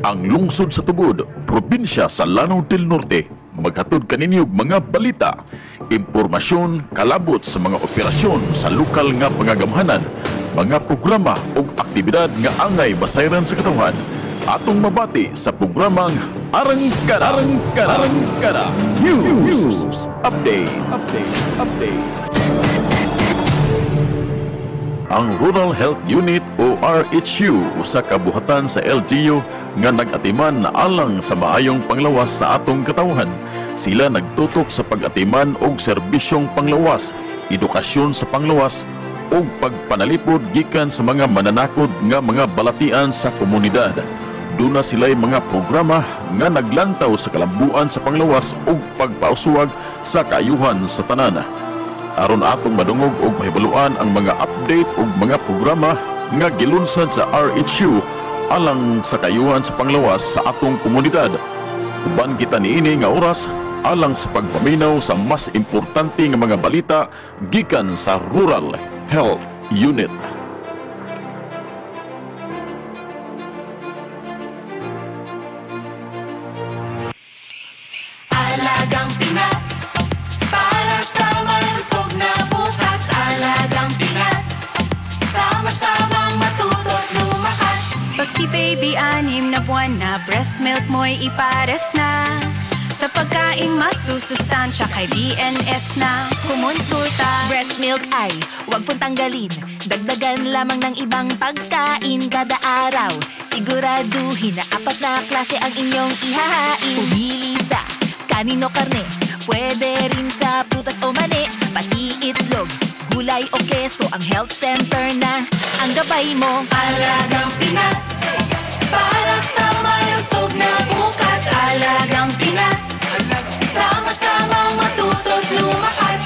Ang lungsod sa Tubod, probinsya sa Lanao del Norte, maghatod kaninyog mga balita, impormasyon, kalabot sa mga operasyon sa lokal nga pangagamhanan, mga programa o aktibidad nga angay basayran sa katawhan. Atong mabati sa programang Arangkada News Update. Ang Rural Health Unit o RHU usa ka buhatan sa LGU nga nag-atiman na alang sa maayong panglawas sa atong katawhan. Sila nagtutok sa pag-atiman og serbisyong panglawas, edukasyon sa panglawas ug pagpanalipod gikan sa mga mananakod nga mga balatian sa komunidad. Duna sila'y mga programa nga naglantaw sa kalambuan sa panglawas ug pagpauswag sa kaayuhan sa tanan. Aron atong madungog og mahibaluan ang mga update ug mga programa nga gilunsad sa RHU alang sa kaayuhan sa panglawas sa atong komunidad. Uban kita niini nga oras alang sa pagpaminaw sa mas importante nga mga balita gikan sa Rural Health Unit. Alagang Pinas, para sa malusog na bukas. Alagang Pinas, sama-samang matuto't lumakas. Pag si baby 6 na buwan na, breast milk mo'y ipares na. Sa pagkaing masusustansya kay BNS na kumonsulta. Breast milk ay huwag pong tanggalin, dagdagan lamang ng ibang pagkain kada araw. Siguraduhin na 4 na klase ang inyong ihahain. Pumili sa kanin o karne, pwede rin sa prutas o mani, pati itlog, gulay o keso. Ang health center na ang gabay mo. Alagang Pinas, Para sa malusog na bukas. Alagang Pinas, sama-samang matuto't lumakas.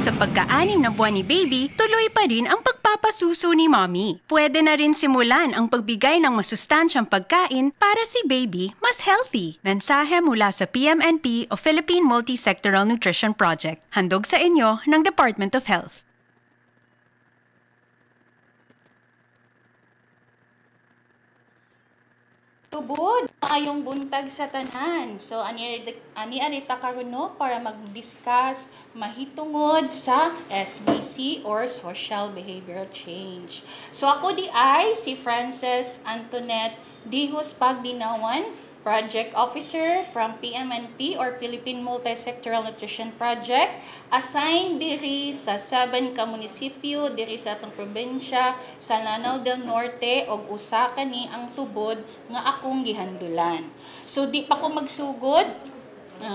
sa pagka-6 na buwan ni baby, tuloy pa rin ang pagpapasuso ni mommy. Pwede na rin simulan ang pagbigay ng masustansyang pagkain para si baby mas healthy. Mensahe mula sa PMNP o Philippine Multi-Sectoral Nutrition Project. Handog sa inyo ng Department of Health. Tubod, maayong buntag sa tanan. So, ani arita karon no para mag-discuss mahitungod sa SBC or Social Behavioral Change. So, ako di ay si Frances Antoinette Dihos Pagdinawan, Project Officer from PMNP or Philippine Multi-Sectoral Nutrition Project, assigned diri sa 7 ka munisipyo diri sa atong probinsya sa Lanao del Norte og usa kani ang tubod nga akong gihandulan. So di pa ko magsugod,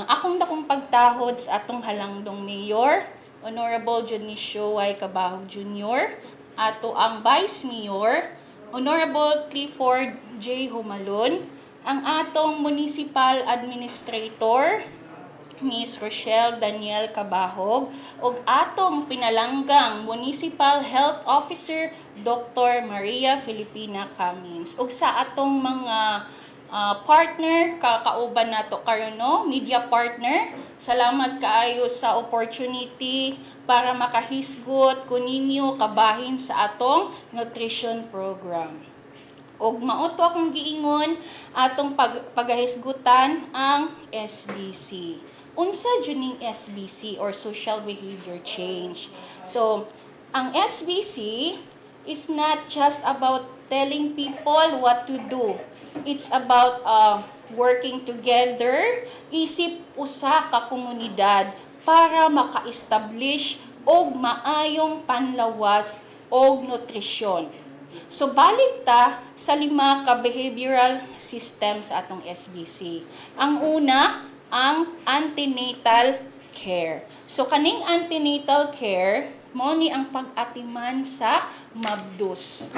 akong dakong pagtahod sa atong halangdong mayor, Honorable Dionisio Y. Cabahog Jr., ato ang Vice Mayor, Honorable Clifford J. Humalon, ang atong Municipal Administrator, Ms. Rochelle Daniel Cabahog, ug atong pinalanggang Municipal Health Officer, Dr. Maria Filipina Camins. Ug sa atong mga partner, kakauban nato karon no, media partner, salamat kaayo sa opportunity para makahisgot kuninyo kabahin sa atong nutrition program. Og mauto akong giingon atong pagahisgutan ang SBC. Unsa juning SBC or Social Behavior Change? So, ang SBC is not just about telling people what to do. It's about working together, isip usa ka komunidad para maka-establish og maayong panlawas og nutrisyon. So, balik ta sa 5 ka behavioral system sa atong SBC. Ang una, ang antenatal care. So, kaning antenatal care, mao ni ang pag-atiman sa mabdus.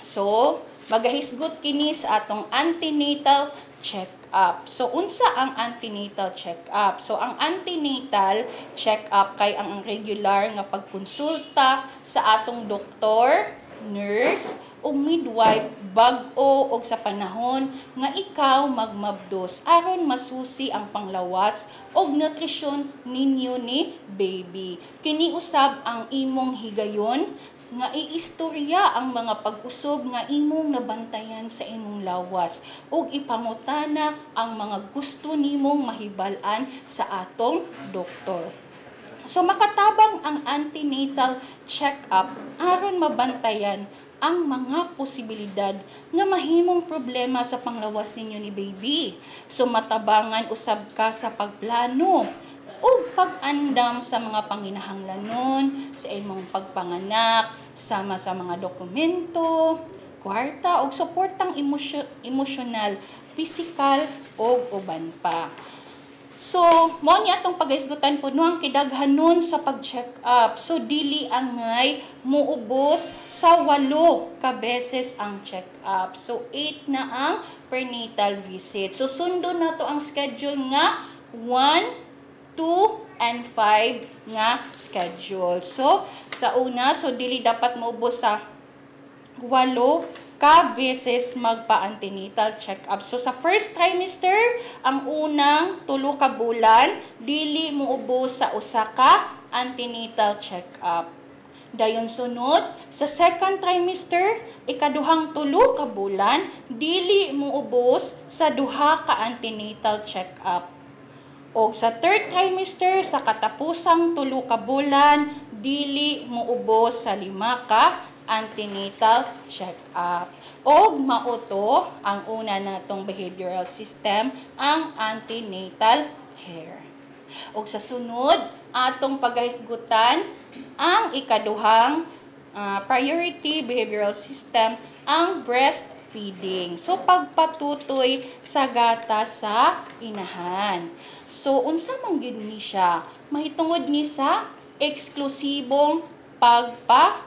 So, magahisgot kini sa atong antenatal check-up. So, unsa ang antenatal check-up? So, ang antenatal check-up kay ang regular nga pagkonsulta sa atong doktor, nurse o midwife bag-o og sa panahon nga ikaw magmabdos aron masusi ang panglawas og nutrisyon ninyo ni baby. Kini usab ang imong higayon nga iistorya ang mga pag-usog nga imong nabantayan sa imong lawas ug ipangutana ang mga gusto nimong mahibal-an sa atong doktor. So makatabang ang antenatal check-up aron mabantayan ang mga posibilidad nga mahimong problema sa panglawas ninyo ni baby. So matabangan usab ka sa pagplano o pag-andam sa mga panginahanglanon sa imong pagpanganak, sama sa mga dokumento, kwarta o suportang emosyonal, pisikal o uban pa. So, mo ni atong paghisgutan po no ang kidaghanon sa pag-check up. So, dili angay muubos sa 8 ka beses ang check up. So, 8 na ang prenatal visit. So, sundo na to ang schedule nga 1, 2, and 5 nga schedule. So, sa una, so dili dapat maubos sa 8 ka beses magpa-antenatal check-up. So, sa first trimester, ang unang 3 ka bulan, dili muubos sa 1 ka antenatal check-up. Dayon sunod, sa second trimester, ikaduhang 3 ka bulan, dili muubos sa 2 ka antenatal check-up. O sa third trimester, sa katapusang 3 ka bulan, dili muubos sa 5 ka antenatal check-up. O mauto, ang una natong behavioral system, ang antenatal care. O sa sunod, atong paghisgutan, ang ikaduhang priority behavioral system, ang breastfeeding. So, pagpatutoy sa gatas sa inahan. So, unsa man gyud ni siya? Mahitungod ni sa eksklusibong pagpatutoy.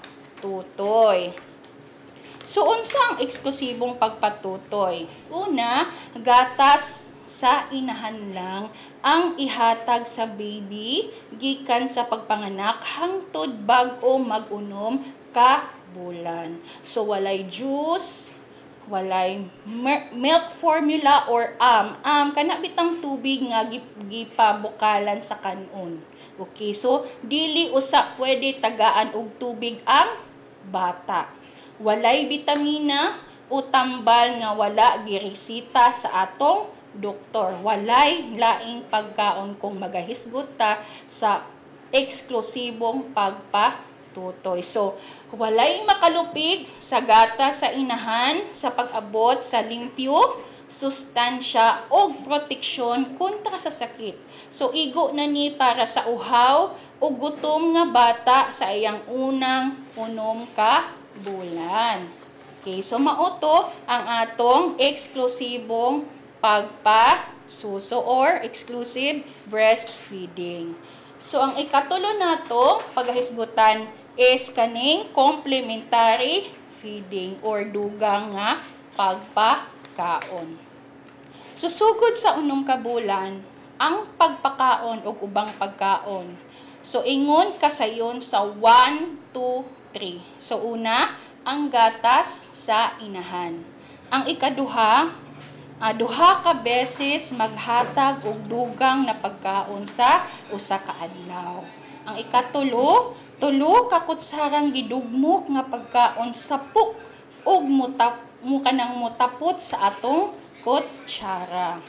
So, unsa ang eksklusibong pagpatutoy? Una, gatas sa inahan lang ang ihatag sa baby gikan sa pagpanganak hangtod bag-o mag-unom ka bulan. So, walay juice, walay milk formula or kana bitang tubig nga gipabukalan sa kanon. Okay, so dili usa pwede tagaan og tubig ang bata. Walay bitamina o tambal nga wala giresita sa atong doktor. Walay laing pagkaon kung magahisgot ta sa eksklusibong pagpatutoy. So, walay makalupig sa gata sa inahan sa pag-abot sa limpyo, sustansya o proteksyon kontra sa sakit. So, igo na ni para sa uhaw o gutom nga bata sa iyang unang unom ka bulan. Okay, so mauto ang atong eksklusibong pagpasuso or exclusive breastfeeding. So, ang ikatulo nato paghisgutan is kaning complementary feeding or dugang nga pagpakaon. So, sugod sa unom ka bulan, ang pagpakaon o ubang pagkaon. So, ingon kasayon sa 1, 2, 3. So, una, ang gatas sa inahan. Ang ikaduha, 2 ka beses maghatag og dugang na pagkaon sa usa ka adlaw. Ang ikatulo, 3 ka kutsarang gidugmok nga pagkaon sa puk ug kanang mutapot sa atong kutsara.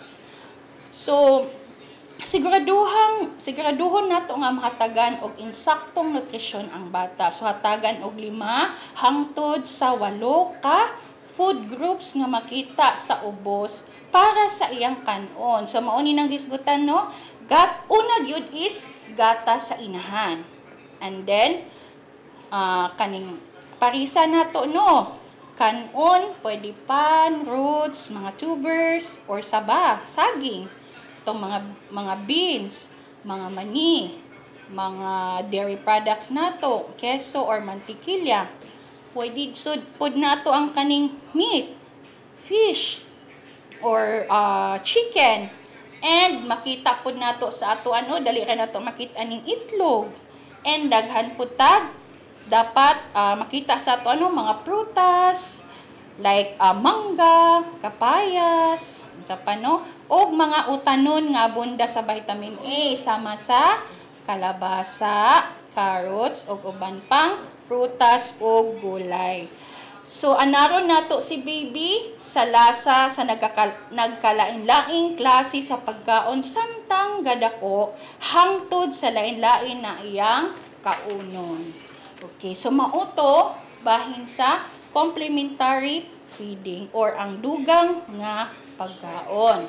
So, siguraduhon nato nga mahatagan og insaktong nutrisyon ang bata. So, hatagan og 5 hangtod sa 8 ka food groups nga makita sa ubos para sa iyang kanon. So, mauni nang hisgutan, no? Una gyud is gata sa inahan. And then, kaning parisa nato, no? Kanon, pwede pan, roots, mga tubers, or saba, saging. Itong mga beans, mga mani, mga dairy products nato, keso or mantikilya. Pwede pod nato ang kaning meat, fish, or chicken. And makita pod nato sa ato dali ra nato makita aning itlog. And daghan pod tag dapat makita sa ato mga prutas like mangga, kapayas, og mga utanon nga abunda sa vitamin A sama sa kalabasa, carrots ug uban pang prutas o gulay. So, anaron nato si baby sa lasa sa nagkalain-laing klase sa pagkaon samtang gadako hangtod sa lain-lain na iyang kaunon. Okay, so mauto bahin sa complementary feeding or ang dugang nga pagkaon.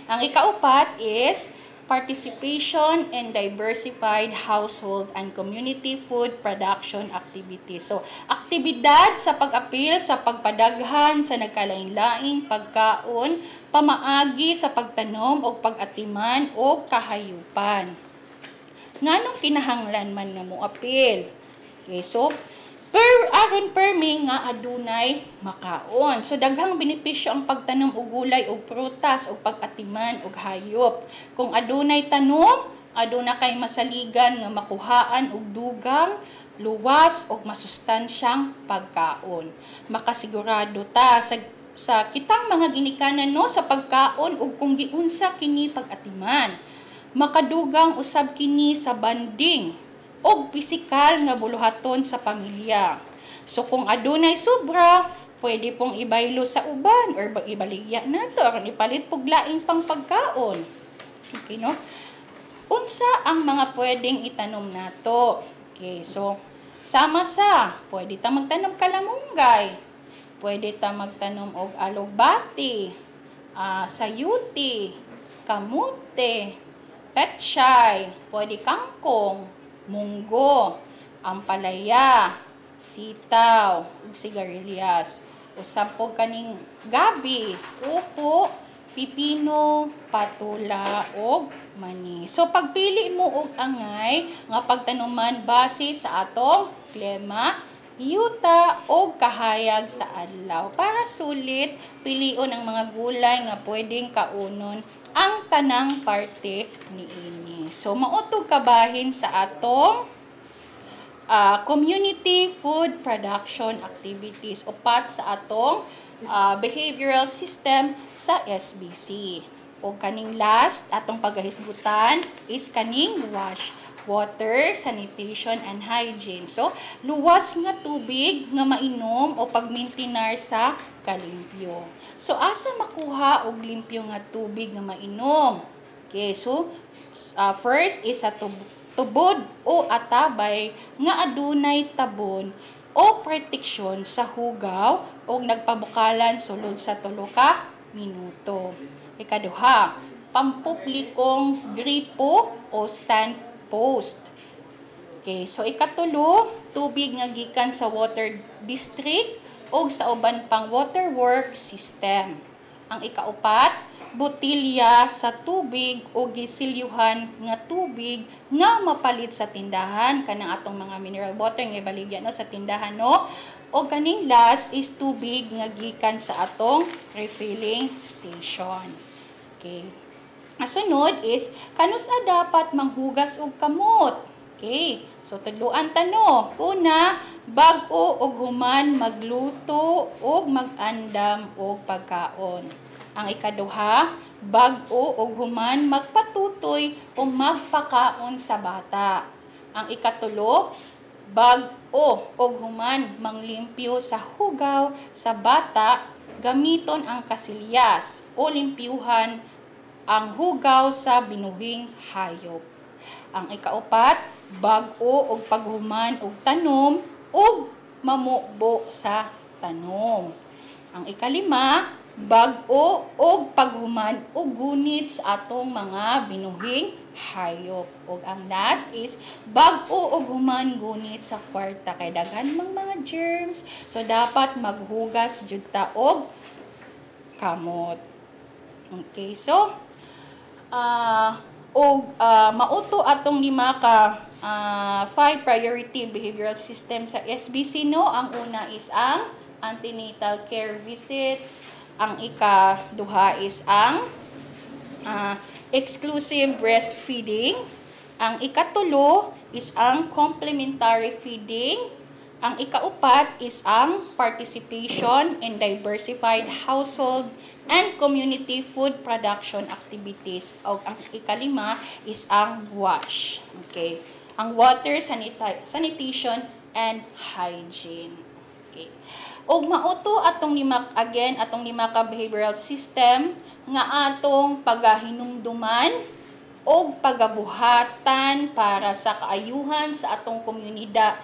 Ang ikaupat is participation in diversified household and community food production activities. So, aktibidad sa pag-apil sa pagpadaghan sa nagkalain-laing pagkaon, pamaagi sa pagtanom o pag-atiman o kahayupan. Nganong kinahanglan man nga mo apil? Okay, so, aron permi nga adunay makaon. So daghang benepisyo ang pagtanom og gulay og prutas og pag-atiman og hayop. Kung adunay tanom, aduna kay masaligan nga makuhaan og dugang, luwas og masustansyang pagkaon. Makasigurado ta sa kitang mga ginikanan no sa pagkaon ug kung giunsa kini pag-atiman. Makadugang usab kini sa banding og pisikal nga buluhaton sa pamilya. So kung adunay sobra, pwede pong ibaylo sa uban or ibaligya nato aron ipalit pug laing pang pagkaon. Okay no? Unsa ang mga pwedeng itanom nato? Okay, so sama sa pwede ta magtanom kalamunggay, pwede ta magtanom og alugbati, sayuti, kamote, petchay, pwede kangkong, munggo, ampalaya, sitaw, ug sigarilyas. Usab po kaning gabi, upo, pipino, patula, ug mani. So pagpili mo og angay nga pagtanuman base sa atong klima, yuta o kahayag sa adlaw. Para sulit, pilion ang mga gulay nga pwedeng kaunon ang tanang parte niini. So, mautog kabahin sa atong community food production activities o pat sa atong behavioral system sa SBC. O kaning last, atong paghisgutan is kaning WASH, Water, Sanitation, and Hygiene. So, luwas nga tubig nga mainom o pagmintinar sa kalimpyo. So, asa makuha og limpyo nga tubig nga mainom? Okay, so, first is sa tubod o atabay nga adunay tabon o proteksyon sa hugaw o nagpabukalan sulod sa 3 ka minuto. Ikaduha, pampublikong gripo o stand post. Okay, so ikatulo, tubig nga gikan sa water district o sa uban pang waterworks system. Ang ikaupat, botilya sa tubig o gisilyuhan nga tubig nga mapalit sa tindahan kanang atong mga mineral water nga ibaligya no sa tindahan no. O kaning last is tubig nga gikan sa atong refilling station. Okay. Asunod is kanus dapat manghugas og kamot. Okay. So tudloan ta no. Una, bag-o og human magluto og mag-andam og pagkaon. Ang ikaduha, bag-o og human magpatutoy o magpakaon sa bata. Ang ikatulo, bag-o og human manglimpyo sa hugaw sa bata gamiton ang kasilyas o limpyuhan ang hugaw sa binuhing hayop. Ang ikaupat, bag-o og paghuman og tanom og mamubo sa tanom. Ang ikalima, bag-o og paghuman og gunit sa atong mga binuhing hayop. Og ang last is bag-o og human gunit sa kwarta kay daghan mga germs. So dapat maghugas jud ta og kamot. Okay, so mauto atong 5 ka 5 priority behavioral system sa SBC no. Ang una is ang antenatal care visits. Ang ikaduha is ang exclusive breastfeeding. Ang ikatulo is ang complementary feeding. Ang ikaupat is ang participation in diversified household and community food production activities. O ang ikalima is ang WASH. Okay. Ang water, sanitation, and hygiene. Okay. Og mauto atong lima ka behavioral system nga atong pagahinumduman og pagabuhatan para sa kaayuhan sa atong komunidad,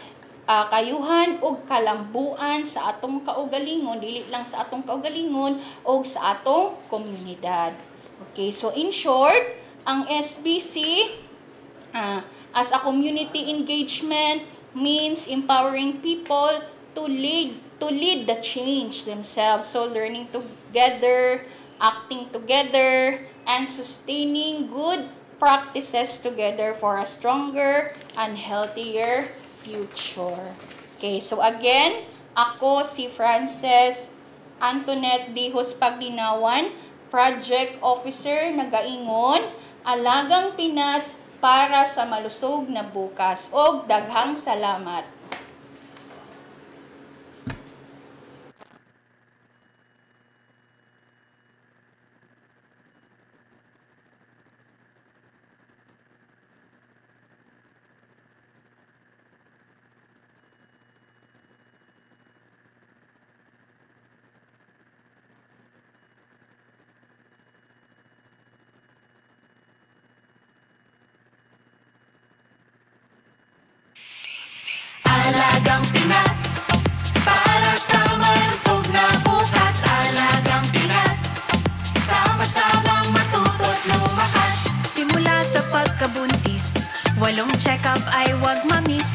kayuhan og kalambuan sa atong kaugalingon, dili lang sa atong kaugalingon og sa atong komunidad. Okay, so in short, ang SBC as a community engagement means empowering people to lead the change themselves. So learning together, acting together, and sustaining good practices together for a stronger and healthier future. Okay, so again, ako si Frances Antoinette Dihos Pagdinawan, Project Officer nagaingon, Alagang Pinas para sa malusog na bukas. Og daghang salamat. Alagang Pinas, para sa malusog na bukas. Alagang Pinas, sama-samang matuto't lumakas. Simula sa pagkabuntis, 8 check-up ay wag mamiss.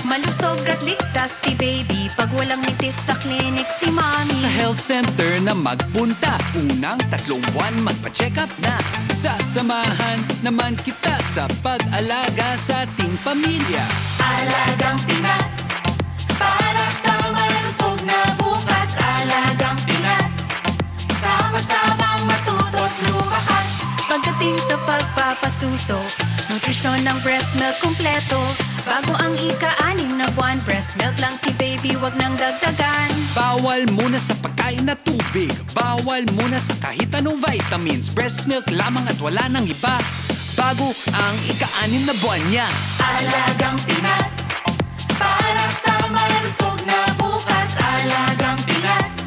Malusog at ligtas si baby, pag walang mitis sa clinic si mommy. Sa health center na magpunta, unang 3 buwan magpa-check up na. Sasamahan naman kita sa pag-alaga sa ating pamilya. Alagang Pinas, para sa malusog na bukas. Alagang Pinas, sama-samang matuto't lumakas. Pagdating sa pagpapasuso, nutrisyon ng breast milk kumpleto. Bago ang ika-6 na buwan, breast milk lang si baby, wag nang dagdagan. Bawal muna sa pagkain na tubig, bawal muna sa kahit anong vitamins. Breast milk lamang at wala nang iba, bago ang ika-6 na buwan niya. Alagang Pinas, para sa malusog na bukas. Alagang Pinas,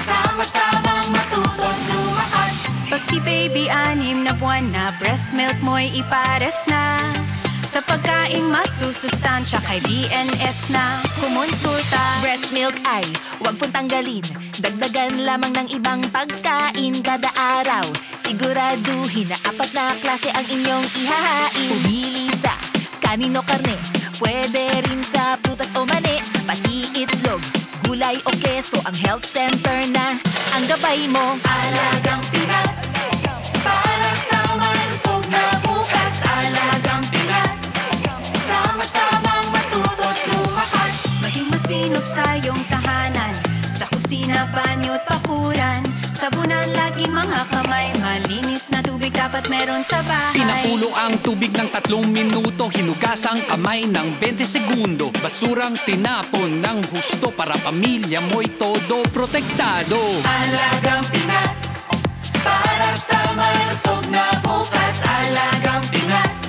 sama-samang matuto't lumakas. Pag si baby 6 na buwan na, breast milk mo'y ipares na. Sa pagkaing masusustansya, kay BNS na kumonsulta. Breast milk ay huwag pong tanggalin, dagdagan lamang ng ibang pagkain kada araw. Siguraduhin na 4 na klase ang inyong ihahain. Pumili sa kanin o karne, pwede rin sa prutas o mani, pati itlog, gulay o keso. Ang health center na ang gabay mo. Alagang Pinas, para sa malusog na bukas. Alagang Pinas, sama-samang matuto't lumakas. Maging masinop sa iyong tahanan, sa kusina, banyo't pakuran. Sabunan lagi mga kamay, malinis na tubig dapat meron sa bahay. Pinakulo ang tubig ng 3 minuto, hinugas ang kamay ng 20 segundo. Basurang tinapon ng husto para pamilya mo'y todo protektado. Alagang Pinas, para sa malusog na bukas. Alagang Pinas,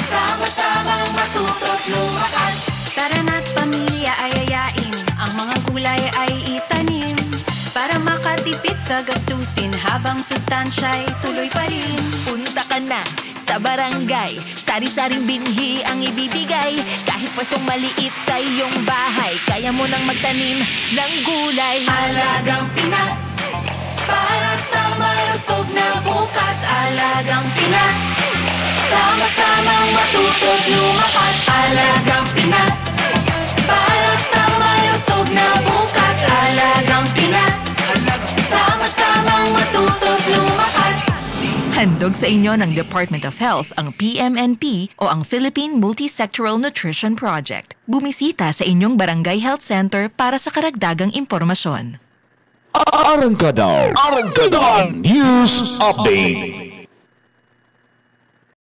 sama-samang matuto't lumakas. Tara na't pamilya ay ayain, ang mga gulay ay itanim, para makatipid sa gastusin habang sustansya'y tuloy pa rin. Punta ka na sa barangay, sari-saring binhi ang ibibigay. Kahit pwestong maliit sa iyong bahay, kaya mo nang magtanim ng gulay. Alagang Pinas, para sa malusog na bukas. Alagang Pinas, sama-samang matuto't lumakas. Alagang Pinas, para sa malusog na bukas. Alagang Pinas, sama-samang matuto't lumakas. Handog sa inyo ng Department of Health ang PMNP o ang Philippine Multisectoral Nutrition Project. Bumisita sa inyong barangay health center para sa karagdagang impormasyon. Arangkada News Update.